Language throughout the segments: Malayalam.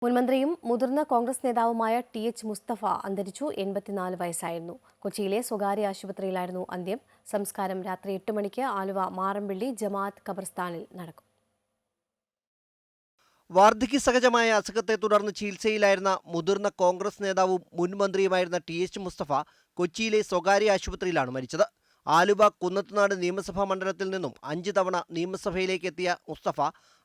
മുൻമന്ത്രിയും മുതിർന്ന കോൺഗ്രസ് നേതാവുമായ ടി.എച്ച്. മുസ്തഫ അന്തരിച്ചു. 84 വയസ്സായിരുന്നു. കൊച്ചിയിലെ സ്വകാര്യ ആശുപത്രിയിലായിരുന്നു അന്ത്യം. സംസ്കാരം രാത്രി 8 മണിക്ക് ആലുവ മാറമ്പിള്ളി ജമാഅത്ത് ഖബർസ്ഥാനിൽ നടക്കും. വാർദ്ധക്യ സഹജമായ അസുഖത്തെ തുടർന്ന് ചികിത്സയിലായിരുന്ന മുതിർന്ന കോൺഗ്രസ് നേതാവും മുൻമന്ത്രിയുമായിരുന്ന ടി.എച്ച്. മുസ്തഫ കൊച്ചിയിലെ സ്വകാര്യ ആശുപത്രിയിലാണ് മരിച്ചത്. ആലുവ കുന്നത്തുനാട് നിയമസഭാ മണ്ഡലത്തിൽ നിന്നും 5 തവണ നിയമസഭയിലേക്ക് എത്തിയ മുസ്തഫ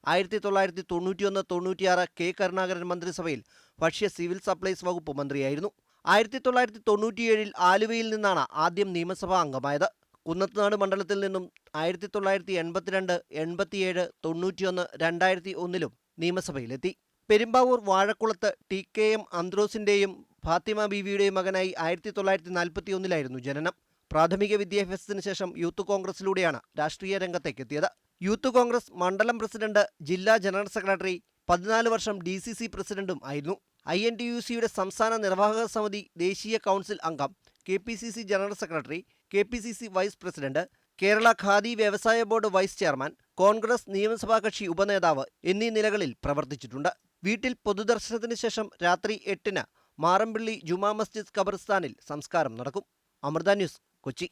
1991-96 കെ കരുണാകരൻ മന്ത്രിസഭയിൽ ഭക്ഷ്യ സിവിൽ സപ്ലൈസ് വകുപ്പ് മന്ത്രിയായിരുന്നു. 1997 ആലുവയിൽ നിന്നാണ് ആദ്യം നിയമസഭാ അംഗമായത്. കുന്നത്തുനാട് മണ്ഡലത്തിൽ നിന്നും 1982, 87, 91, 2001 നിയമസഭയിലെത്തി. പെരുമ്പാവൂർ വാഴക്കുളത്ത് ടി.കെ.എം. അന്ത്രോസിന്റെയും ഫാത്തിമ ബീവിയുടെയും മകനായി 1941 ജനനം. പ്രാഥമിക വിദ്യാഭ്യാസത്തിന് ശേഷം യൂത്ത് കോൺഗ്രസിലൂടെയാണ് രാഷ്ട്രീയ രംഗത്തേക്കെത്തിയത്. യൂത്ത് കോൺഗ്രസ് മണ്ഡലം പ്രസിഡന്റ്, ജില്ലാ ജനറൽ സെക്രട്ടറി, 14 വർഷം DCC പ്രസിഡന്റും ആയിരുന്നു. INTUC-യുടെ സംസ്ഥാന നിർവാഹക സമിതി, ദേശീയ കൗൺസിൽ അംഗം, KPCC general secretary, KPCC vice president, Kerala Khadi വ്യവസായ ബോർഡ് വൈസ് ചെയർമാൻ, കോൺഗ്രസ് നിയമസഭാ കക്ഷി ഉപനേതാവ് എന്നീ നിലകളിൽ പ്രവർത്തിച്ചിട്ടുണ്ട്. വീട്ടിൽ പൊതുദർശനത്തിന് ശേഷം രാത്രി 8-ന് മാറമ്പിള്ളി ജുമാ മസ്ജിദ് ഖബർസ്ഥാനിൽ സംസ്കാരം നടക്കും. അമൃത ന്യൂസ്, കൊച്ചി.